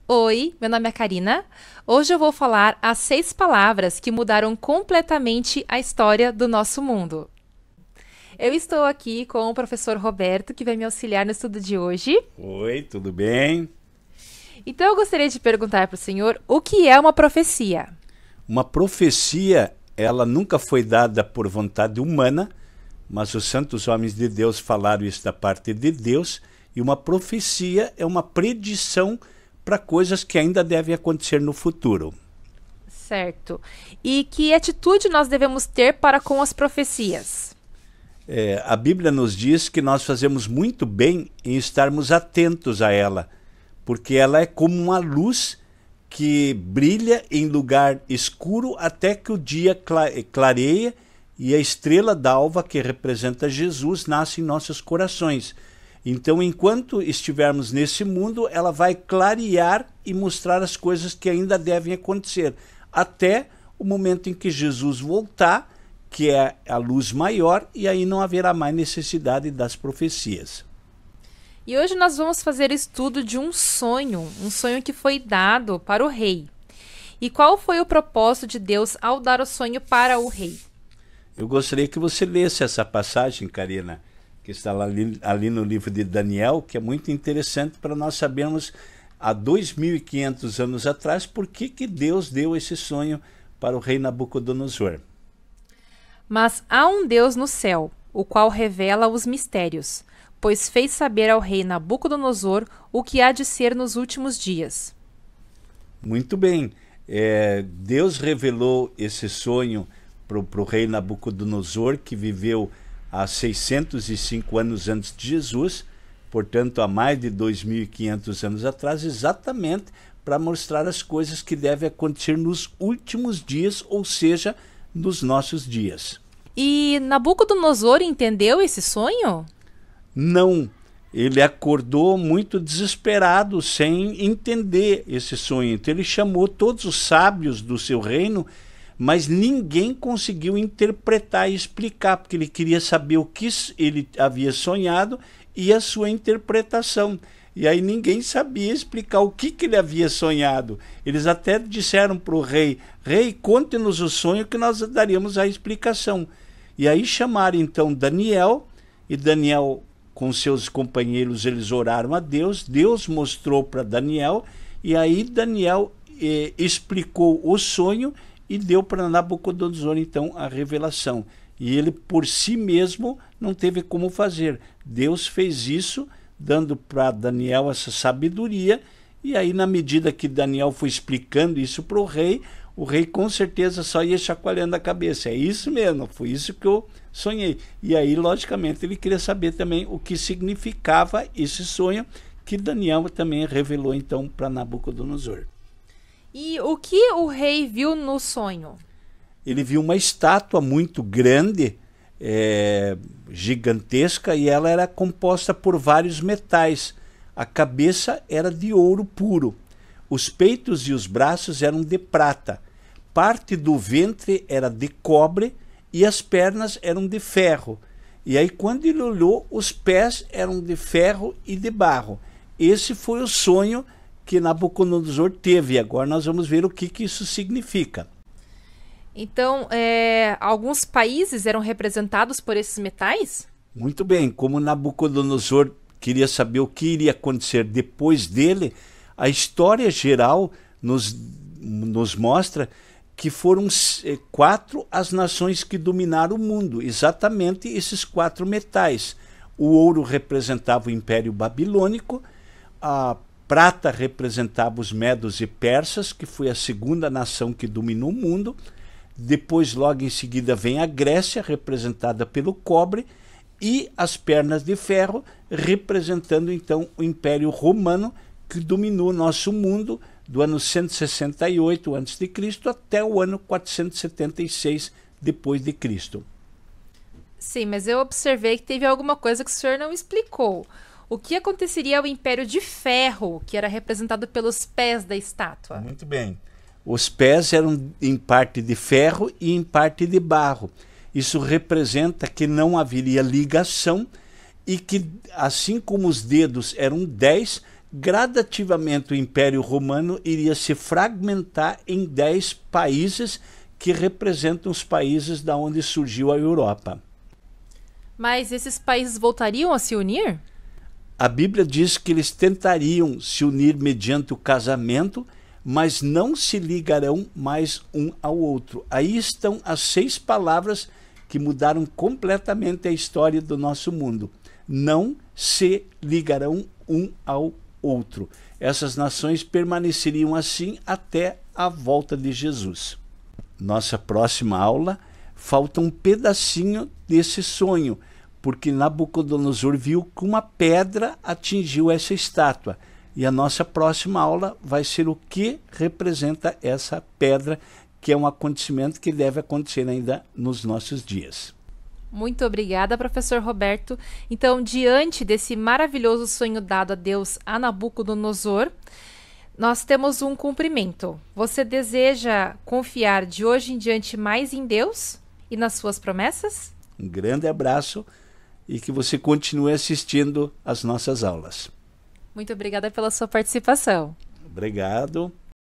Oi, meu nome é Karina. Hoje eu vou falar as 6 palavras que mudaram completamente a história do nosso mundo. Eu estou aqui com o professor Roberto, que vai me auxiliar no estudo de hoje. Oi, tudo bem? Então eu gostaria de perguntar para o senhor o que é uma profecia. Uma profecia, ela nunca foi dada por vontade humana, mas os santos homens de Deus falaram isso da parte de Deus, e uma profecia é uma predição para coisas que ainda devem acontecer no futuro. Certo. E que atitude nós devemos ter para com as profecias? A Bíblia nos diz que nós fazemos muito bem em estarmos atentos a ela, porque ela é como uma luz que brilha em lugar escuro até que o dia clareia e a estrela d'alva, que representa Jesus, nasce em nossos corações. Então, enquanto estivermos nesse mundo, ela vai clarear e mostrar as coisas que ainda devem acontecer, até o momento em que Jesus voltar, que é a luz maior, e aí não haverá mais necessidade das profecias. E hoje nós vamos fazer estudo de um sonho que foi dado para o rei. E qual foi o propósito de Deus ao dar o sonho para o rei? Eu gostaria que você lesse essa passagem, Karina, que está ali no livro de Daniel, que é muito interessante para nós sabermos, há 2.500 anos atrás, por que Deus deu esse sonho para o rei Nabucodonosor. Mas há um Deus no céu, o qual revela os mistérios, pois fez saber ao rei Nabucodonosor o que há de ser nos últimos dias. Muito bem. Deus revelou esse sonho para o rei Nabucodonosor, que viveu há 605 anos antes de Jesus, portanto, há mais de 2.500 anos atrás, exatamente para mostrar as coisas que devem acontecer nos últimos dias, ou seja, nos nossos dias. E Nabucodonosor entendeu esse sonho? Não, ele acordou muito desesperado, sem entender esse sonho. Então ele chamou todos os sábios do seu reino, mas ninguém conseguiu interpretar e explicar, porque ele queria saber o que ele havia sonhado e a sua interpretação. E aí ninguém sabia explicar o que ele havia sonhado. Eles até disseram para o rei: rei, conte-nos o sonho que nós daríamos a explicação. E aí chamaram então Daniel, e Daniel com seus companheiros eles oraram a Deus, Deus mostrou para Daniel, e aí Daniel explicou o sonho e deu para Nabucodonosor então a revelação. E ele por si mesmo não teve como fazer. Deus fez isso, dando para Daniel essa sabedoria, e aí na medida que Daniel foi explicando isso para o rei com certeza só ia chacoalhando a cabeça. É isso mesmo, foi isso que eu sonhei. E aí, logicamente, ele queria saber também o que significava esse sonho, que Daniel também revelou então para Nabucodonosor. E o que o rei viu no sonho? Ele viu uma estátua muito grande, gigantesca, e ela era composta por vários metais. A cabeça era de ouro puro. Os peitos e os braços eram de prata. Parte do ventre era de cobre e as pernas eram de ferro. E aí, quando ele olhou, os pés eram de ferro e de barro. Esse foi o sonho que Nabucodonosor teve. E agora nós vamos ver o que isso significa. Então, alguns países eram representados por esses metais? Muito bem. Como Nabucodonosor queria saber o que iria acontecer depois dele, a história geral nos mostra que foram 4 as nações que dominaram o mundo, exatamente esses 4 metais. O ouro representava o Império Babilônico, a prata representava os medos e persas, que foi a segunda nação que dominou o mundo. Depois, logo em seguida, vem a Grécia, representada pelo cobre, e as pernas de ferro, representando então o Império Romano, que dominou nosso mundo do ano 168 a.C. até o ano 476 depois de Cristo. Sim, mas eu observei que teve alguma coisa que o senhor não explicou. O que aconteceria ao Império de Ferro, que era representado pelos pés da estátua? Muito bem. Os pés eram em parte de ferro e em parte de barro. Isso representa que não haveria ligação e que, assim como os dedos eram 10, gradativamente o Império Romano iria se fragmentar em 10 países que representam os países da onde surgiu a Europa. Mas esses países voltariam a se unir? A Bíblia diz que eles tentariam se unir mediante o casamento, mas não se ligarão mais um ao outro. Aí estão as 6 palavras que mudaram completamente a história do nosso mundo. Não se ligarão um ao outro. Essas nações permaneceriam assim até a volta de Jesus. Nossa próxima aula falta um pedacinho desse sonho, porque Nabucodonosor viu que uma pedra atingiu essa estátua. E a nossa próxima aula vai ser o que representa essa pedra, que é um acontecimento que deve acontecer ainda nos nossos dias. Muito obrigada, professor Roberto. Então, diante desse maravilhoso sonho dado a Deus a Nabucodonosor, nós temos um cumprimento. Você deseja confiar de hoje em diante mais em Deus e nas suas promessas? Um grande abraço e que você continue assistindo às nossas aulas. Muito obrigada pela sua participação. Obrigado.